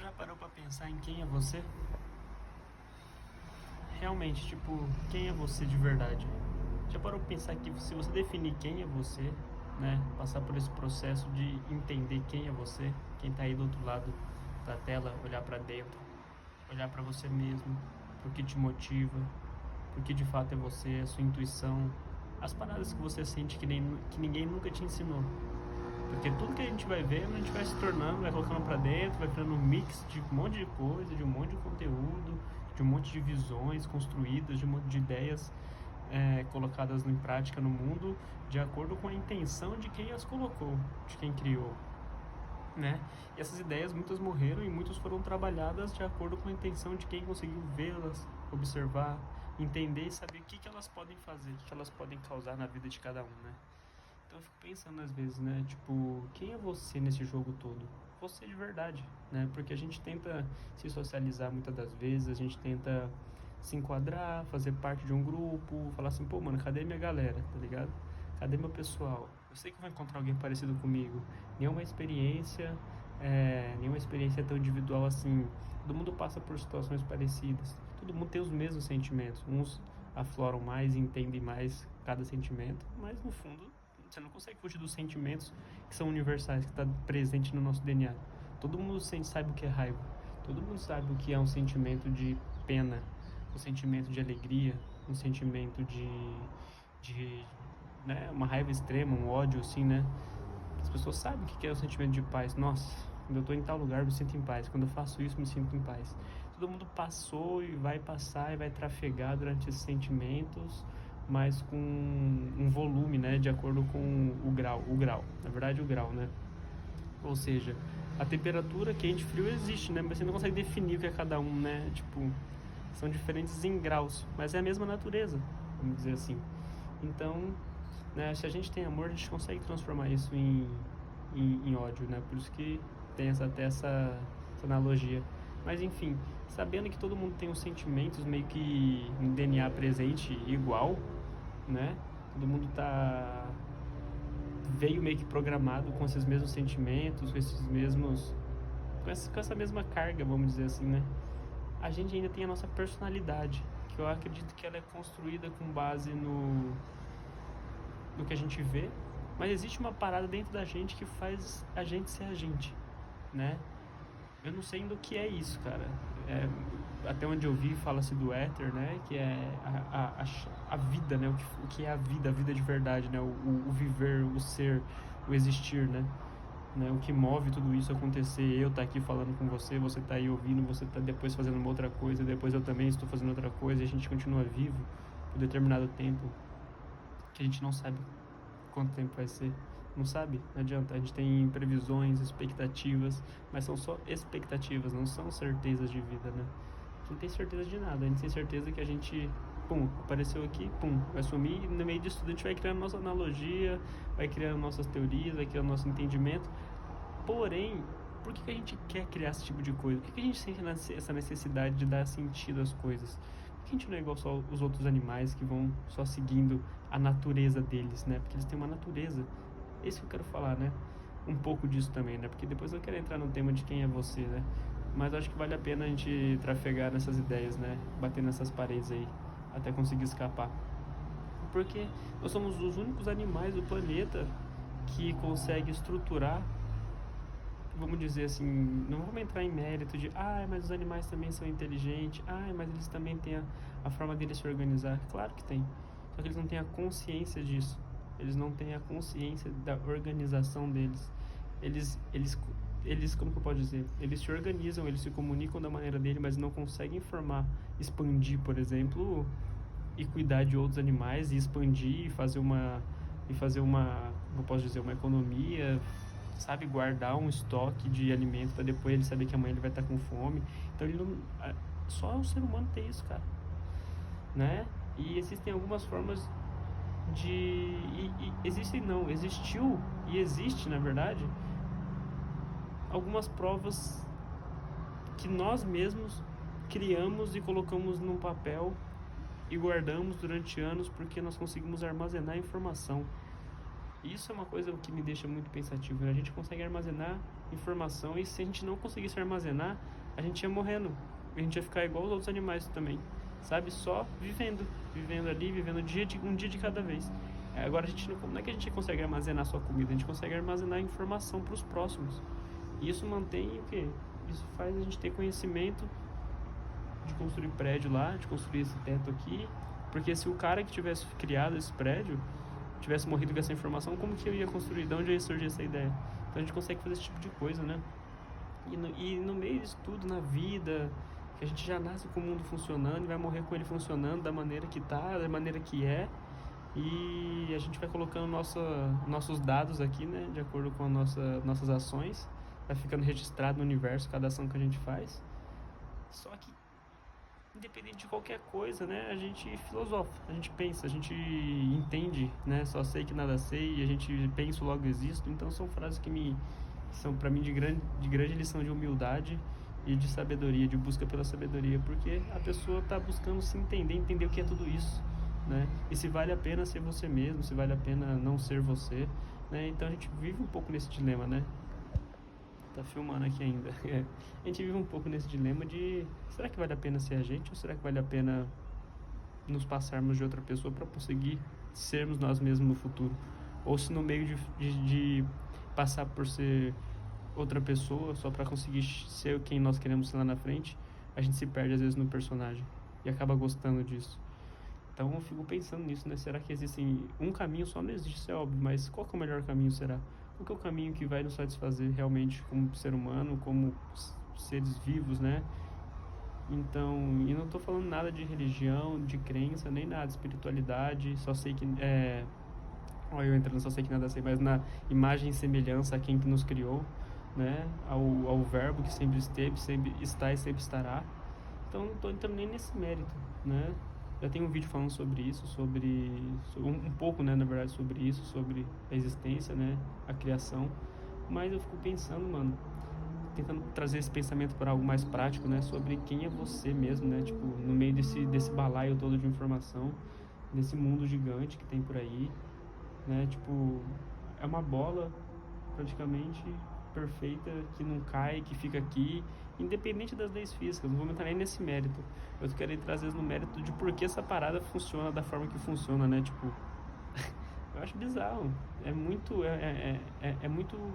Já parou pra pensar em quem é você? Realmente, tipo, quem é você de verdade? Já parou pra pensar que se você definir quem é você, né? Passar por esse processo de entender quem é você, quem tá aí do outro lado da tela, olhar pra dentro, olhar pra você mesmo, pro que te motiva, pro que de fato é você, a sua intuição, as paradas que você sente que ninguém nunca te ensinou. Porque tudo que a gente vai vendo, a gente vai se tornando, vai colocando pra dentro, vai criando um mix de um monte de coisa, de um monte de conteúdo, de um monte de visões construídas, de um monte de ideias colocadas em prática no mundo, de acordo com a intenção de quem as colocou, de quem criou, né? E essas ideias muitas morreram e muitas foram trabalhadas de acordo com a intenção de quem conseguiu vê-las, observar, entender e saber o que elas podem fazer, o que elas podem causar na vida de cada um, né? Então eu fico pensando às vezes, né? Tipo, quem é você nesse jogo todo? Você de verdade, né? Porque a gente tenta se socializar muitas das vezes, a gente tenta se enquadrar, fazer parte de um grupo, falar assim, pô, mano, cadê minha galera, tá ligado? Cadê meu pessoal? Eu sei que eu vou encontrar alguém parecido comigo. Nenhuma experiência tão individual assim. Todo mundo passa por situações parecidas. Todo mundo tem os mesmos sentimentos. Uns afloram mais e entendem mais cada sentimento, mas no fundo você não consegue fugir dos sentimentos que são universais, que está presente no nosso DNA. Todo mundo sabe o que é raiva. Todo mundo sabe o que é um sentimento de pena, um sentimento de alegria, um sentimento de né, uma raiva extrema, um ódio, assim, né? As pessoas sabem o que é o sentimento de paz. Nossa, quando eu estou em tal lugar, eu me sinto em paz. Quando eu faço isso, me sinto em paz. Todo mundo passou e vai passar e vai trafegar durante esses sentimentos, mas com um volume, né, de acordo com na verdade o grau, né? Ou seja, a temperatura quente e frio existe, né, mas você não consegue definir o que é cada um, né? Tipo, são diferentes em graus, mas é a mesma natureza, vamos dizer assim. Então, né, se a gente tem amor, a gente consegue transformar isso em ódio, né? Por isso que tem essa analogia. Mas enfim, sabendo que todo mundo tem os sentimentos meio que em DNA presente igual, né? Todo mundo veio meio que programado com esses mesmos sentimentos, com essa mesma carga, vamos dizer assim, né? A gente ainda tem a nossa personalidade, que eu acredito que ela é construída com base no que a gente vê, mas existe uma parada dentro da gente que faz a gente ser a gente, né? Eu não sei ainda o que é isso, cara. Até onde eu vi, fala-se do éter, né? Que é a vida, né? O que é a vida de verdade, né? O viver, o ser, o existir, né? O que move tudo isso acontecer, eu estar aqui falando com você, você tá aí ouvindo, você tá depois fazendo uma outra coisa, depois eu também estou fazendo outra coisa, e a gente continua vivo por determinado tempo, que a gente não sabe quanto tempo vai ser. Não sabe? Não adianta. A gente tem previsões, expectativas, mas são só expectativas, não são certezas de vida, né? A gente não tem certeza de nada. A gente tem certeza que a gente, pum, apareceu aqui, pum, vai sumir. E no meio disso tudo a gente vai criando nossa analogia, vai criando nossas teorias, vai criando nosso entendimento. Porém, por que a gente quer criar esse tipo de coisa? Por que a gente sente essa necessidade de dar sentido às coisas? Por que a gente não é igual só os outros animais que vão só seguindo a natureza deles, né? Porque eles têm uma natureza. Esse que eu quero falar, né? Um pouco disso também, né? Porque depois eu quero entrar no tema de quem é você, né? Mas acho que vale a pena a gente trafegar nessas ideias, né? Bater nessas paredes aí, até conseguir escapar. Porque nós somos os únicos animais do planeta que consegue estruturar, vamos dizer assim, não vamos entrar em mérito de, mas os animais também são inteligentes, mas eles também têm a forma deles se organizar. Claro que tem, só que eles não têm a consciência disso, eles não têm a consciência da organização deles. Eles, como que eu posso dizer? Eles se organizam, eles se comunicam da maneira dele, mas não conseguem formar, expandir, por exemplo, e cuidar de outros animais e expandir e fazer uma, como eu posso dizer, uma economia, sabe, guardar um estoque de alimento para depois ele saber que amanhã ele vai estar com fome. Então ele não, só o ser humano tem isso, cara, né? E existem algumas formas existiu e existe, na verdade, algumas provas que nós mesmos criamos e colocamos num papel e guardamos durante anos porque nós conseguimos armazenar informação. Isso é uma coisa que me deixa muito pensativo, né? A gente consegue armazenar informação, e se a gente não conseguisse armazenar, a gente ia morrendo, a gente ia ficar igual os outros animais também, sabe? Só vivendo ali, vivendo um dia de cada vez. Agora a gente não é que a gente consegue armazenar só comida, a gente consegue armazenar informação para os próximos. E isso mantém o quê? Isso faz a gente ter conhecimento de construir prédio lá, de construir esse teto aqui, porque se o cara que tivesse criado esse prédio tivesse morrido com essa informação, como que eu ia construir? De onde ia surgir essa ideia? Então a gente consegue fazer esse tipo de coisa, né? E no meio disso tudo, na vida, que a gente já nasce com o mundo funcionando e vai morrer com ele funcionando da maneira que tá, da maneira que é, e a gente vai colocando nossos dados aqui, né, de acordo com nossas ações, vai ficando registrado no universo cada ação que a gente faz. Só que, independente de qualquer coisa, né, a gente filosofa, a gente pensa, a gente entende, né, só sei que nada sei, e a gente pensa, logo existo. Então são frases que são para mim de grande lição de humildade e de sabedoria, de busca pela sabedoria, porque a pessoa está buscando se entender o que é tudo isso, né, e se vale a pena ser você mesmo, se vale a pena não ser você, né. Então a gente vive um pouco nesse dilema, né. Tá filmando aqui ainda. A gente vive um pouco nesse dilema de: será que vale a pena ser a gente, ou será que vale a pena nos passarmos de outra pessoa para conseguir sermos nós mesmos no futuro? Ou se no meio de passar por ser outra pessoa só para conseguir ser quem nós queremos ser lá na frente, a gente se perde às vezes no personagem e acaba gostando disso. Então eu fico pensando nisso, né? Será que existe um caminho só? Não existe, isso é óbvio, mas qual que é o melhor caminho, será? Qual que é o caminho que vai nos satisfazer realmente como ser humano, como seres vivos, né? Então, e não tô falando nada de religião, de crença, nem nada, espiritualidade, só sei que, olha eu entrando, só sei que nada sei, mas na imagem e semelhança a quem que nos criou, né? Ao verbo que sempre esteve, sempre está e sempre estará. Então não tô entrando nem nesse mérito, né? Já tem um vídeo falando sobre isso, sobre um pouco, né, na verdade, sobre isso, sobre a existência, né, a criação. Mas eu fico pensando, mano, tentando trazer esse pensamento para algo mais prático, né, sobre quem é você mesmo, né, tipo, no meio desse balaio todo de informação, nesse mundo gigante que tem por aí, né, tipo, é uma bola praticamente perfeita, que não cai, que fica aqui, independente das leis físicas. Não vou entrar nem nesse mérito. Eu quero entrar às vezes no mérito de por que essa parada funciona da forma que funciona, né? Tipo, eu acho bizarro. É muito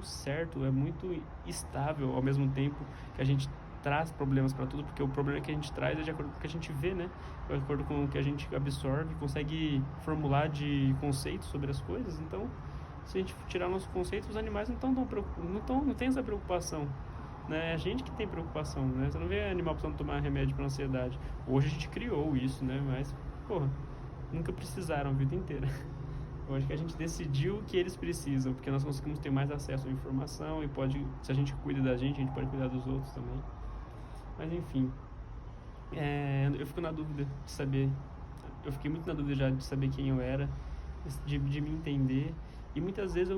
certo, é muito estável ao mesmo tempo que a gente traz problemas para tudo, porque o problema que a gente traz é de acordo com o que a gente vê, né? De acordo com o que a gente absorve, consegue formular de conceitos sobre as coisas. Então, se a gente tirar o nosso conceito, os animais não tem essa preocupação, né? É a gente que tem preocupação, né? Você não vê animal precisando tomar remédio para ansiedade. Hoje a gente criou isso, né? Mas, porra, nunca precisaram a vida inteira. Hoje que a gente decidiu que eles precisam, porque nós conseguimos ter mais acesso à informação e se a gente cuida da gente, a gente pode cuidar dos outros também. Mas enfim, eu fico na dúvida de saber, eu fiquei muito na dúvida já de saber quem eu era, de me entender. E muitas vezes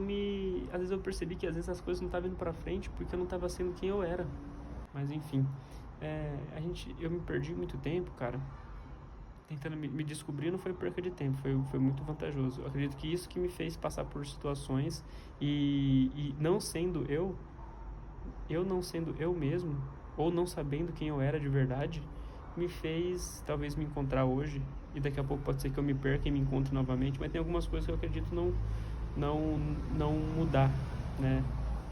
eu percebi que às vezes as coisas não estavam indo pra frente porque eu não estava sendo quem eu era. Mas enfim, eu me perdi muito tempo, cara, tentando me descobrir. Não foi perca de tempo, foi muito vantajoso. Eu acredito que isso que me fez passar por situações e não sendo eu não sendo eu mesmo, ou não sabendo quem eu era de verdade, me fez talvez me encontrar hoje. E daqui a pouco pode ser que eu me perca e me encontre novamente, mas tem algumas coisas que eu acredito não mudar, né?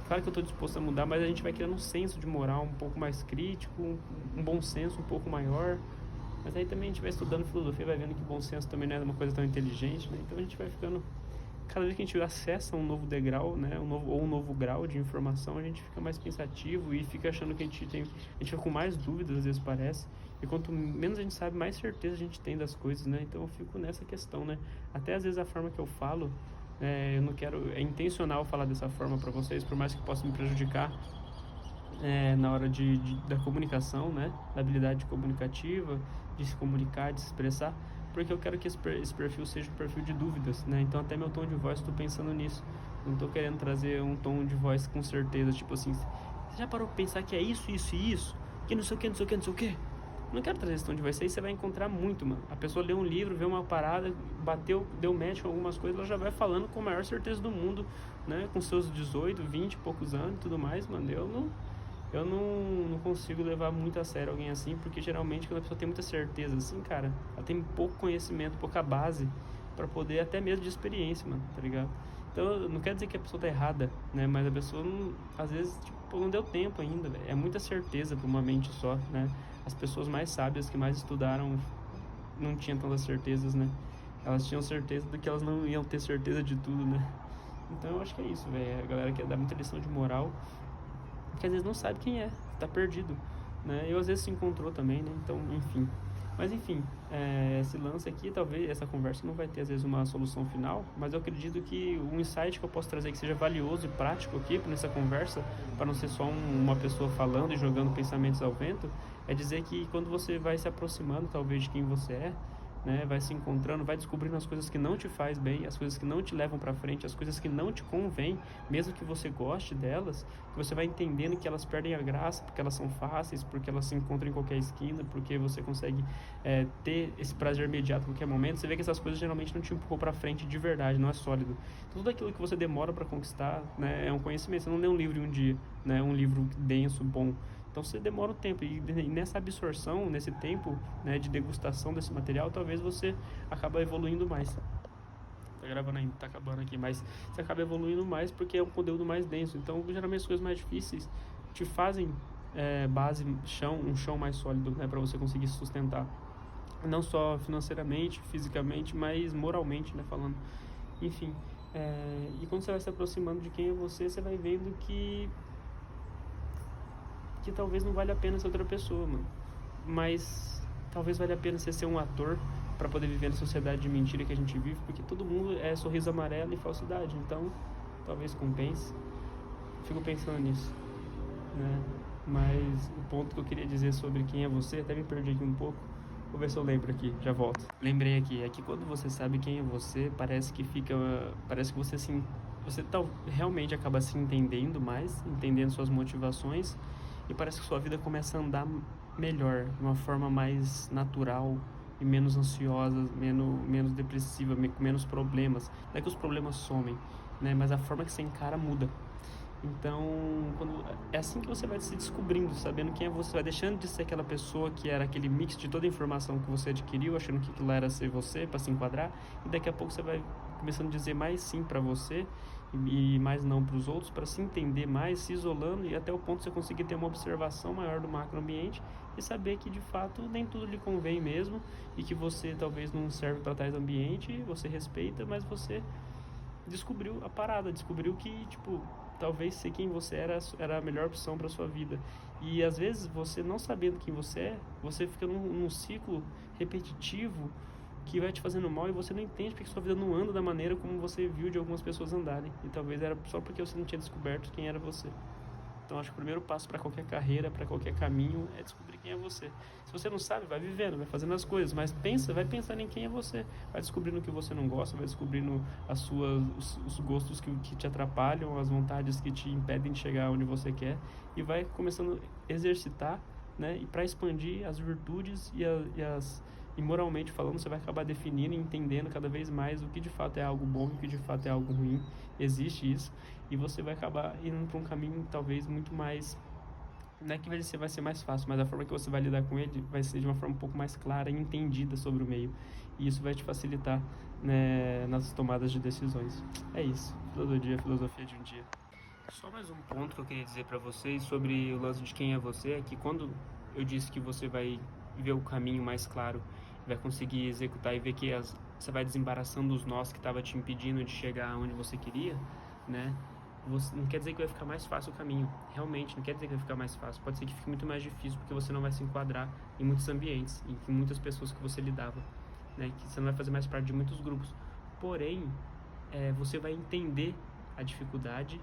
Claro que eu estou disposto a mudar, mas a gente vai criando um senso de moral um pouco mais crítico, um bom senso um pouco maior. Mas aí também a gente vai estudando filosofia, vai vendo que bom senso também não é uma coisa tão inteligente, né? Então a gente vai ficando, cada vez que a gente acessa um novo degrau, né, um novo grau de informação, a gente fica mais pensativo e fica achando que a gente fica com mais dúvidas, às vezes parece. E quanto menos a gente sabe, mais certeza a gente tem das coisas, né? Então eu fico nessa questão, né? Até às vezes a forma que eu falo, eu não quero, é intencional falar dessa forma para vocês, por mais que possa me prejudicar na hora da comunicação, né? Da habilidade comunicativa, de se comunicar, de se expressar, porque eu quero que esse perfil seja um perfil de dúvidas, né? Então até meu tom de voz, estou pensando nisso. Não estou querendo trazer um tom de voz com certeza, tipo assim, você já parou pra pensar que é isso, isso e isso? Que não sei o que, não sei o que, não sei o que? Não quero trazer esse tom de voz, isso aí você vai encontrar muito, mano. A pessoa lê um livro, vê uma parada, bateu, deu match com algumas coisas, ela já vai falando com a maior certeza do mundo, né? Com seus 18, 20 e poucos anos e tudo mais, mano. Eu não consigo levar muito a sério alguém assim, porque geralmente quando a pessoa tem muita certeza assim, cara, ela tem pouco conhecimento, pouca base pra poder, até mesmo de experiência, mano, tá ligado? Então, não quer dizer que a pessoa tá errada, né? Mas a pessoa, não, às vezes, tipo, não deu tempo ainda, velho. É muita certeza pra uma mente só, né? As pessoas mais sábias, que mais estudaram, não tinham tantas certezas, né? Elas tinham certeza de que elas não iam ter certeza de tudo, né? Então, eu acho que é isso, velho. A galera quer dar muita lição de moral, porque às vezes não sabe quem é, tá perdido, né? Eu às vezes se encontrou também, né? Então, enfim. Mas enfim, esse lance aqui, talvez essa conversa não vai ter às vezes uma solução final, mas eu acredito que um insight que eu posso trazer que seja valioso e prático aqui nessa conversa, para não ser só uma pessoa falando e jogando pensamentos ao vento, é dizer que quando você vai se aproximando talvez de quem você é, né, vai se encontrando, vai descobrindo as coisas que não te faz bem, as coisas que não te levam para frente, as coisas que não te convêm, mesmo que você goste delas, que você vai entendendo que elas perdem a graça porque elas são fáceis, porque elas se encontram em qualquer esquina, porque você consegue ter esse prazer imediato a qualquer momento. Você vê que essas coisas geralmente não te empurram para frente de verdade, não é sólido. Tudo aquilo que você demora para conquistar, né, é um conhecimento. Você não lê um livro em um dia, né, um livro denso, bom. Então você demora um tempo, e nessa absorção, nesse tempo, né, de degustação desse material, talvez você acaba evoluindo mais. Tá gravando ainda, tá acabando aqui, mas você acaba evoluindo mais porque é um conteúdo mais denso. Então, geralmente as coisas mais difíceis te fazem base, um chão mais sólido, né, para você conseguir se sustentar. Não só financeiramente, fisicamente, mas moralmente, né, falando. Enfim, e quando você vai se aproximando de quem é você, você vai vendo que talvez não valha a pena ser outra pessoa, mano. Mas talvez valha a pena você ser um ator para poder viver na sociedade de mentira que a gente vive, porque todo mundo é sorriso amarelo e falsidade. Então, talvez compense. Fico pensando nisso, né? Mas o ponto que eu queria dizer sobre quem é você, até me perdi aqui um pouco. Vou ver se eu lembro aqui, já volto. Lembrei aqui, é que quando você sabe quem é você, parece que você realmente acaba se entendendo mais, entendendo suas motivações, e parece que sua vida começa a andar melhor, de uma forma mais natural e menos ansiosa, menos depressiva, com menos problemas. Não é que os problemas somem, né? Mas a forma que você encara muda. Então, é assim que você vai se descobrindo, sabendo quem é você, vai deixando de ser aquela pessoa que era aquele mix de toda a informação que você adquiriu, achando que aquilo era ser você, para se enquadrar, e daqui a pouco você vai começando a dizer mais sim para você e mais não para os outros, para se entender mais, se isolando, e até o ponto de você conseguir ter uma observação maior do macroambiente e saber que de fato nem tudo lhe convém mesmo, e que você talvez não serve para tais ambiente, você respeita, mas você descobriu a parada, descobriu que, tipo, talvez ser quem você era a melhor opção para sua vida. E às vezes você não sabendo quem você é, você fica num ciclo repetitivo que vai te fazendo mal, e você não entende porque sua vida não anda da maneira como você viu de algumas pessoas andarem. E talvez era só porque você não tinha descoberto quem era você. Então acho que o primeiro passo para qualquer carreira, para qualquer caminho, é descobrir quem é você. Se você não sabe, vai vivendo, vai fazendo as coisas, mas vai pensando em quem é você. Vai descobrindo o que você não gosta, vai descobrindo os gostos que te atrapalham, as vontades que te impedem de chegar onde você quer, e vai começando a exercitar, né? E para expandir as virtudes e moralmente falando, você vai acabar definindo e entendendo cada vez mais o que de fato é algo bom e o que de fato é algo ruim. Existe isso, e você vai acabar indo para um caminho talvez muito mais, não é que vai ser mais fácil, mas a forma que você vai lidar com ele vai ser de uma forma um pouco mais clara e entendida sobre o meio, e isso vai te facilitar, né, nas tomadas de decisões. É isso, filosofia de um dia. Só mais um ponto que eu queria dizer para vocês sobre o lance de quem é você, é que quando eu disse que você vai ver o caminho mais claro, vai conseguir executar e ver que você vai desembaraçando os nós que estava te impedindo de chegar onde você queria, né? Não quer dizer que vai ficar mais fácil o caminho, realmente não quer dizer que vai ficar mais fácil, pode ser que fique muito mais difícil, porque você não vai se enquadrar em muitos ambientes, em muitas pessoas que você lidava, né? Que você não vai fazer mais parte de muitos grupos, porém, você vai entender a dificuldade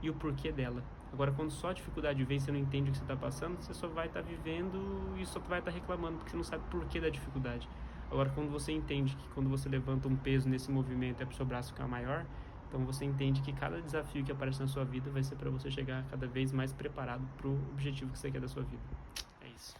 e o porquê dela. Agora, quando só a dificuldade vem, você não entende o que você está passando, você só vai estar vivendo e só vai estar reclamando, porque você não sabe o porquê da dificuldade. Agora, quando você entende que quando você levanta um peso nesse movimento é para o seu braço ficar maior, então você entende que cada desafio que aparece na sua vida vai ser para você chegar cada vez mais preparado para o objetivo que você quer da sua vida. É isso.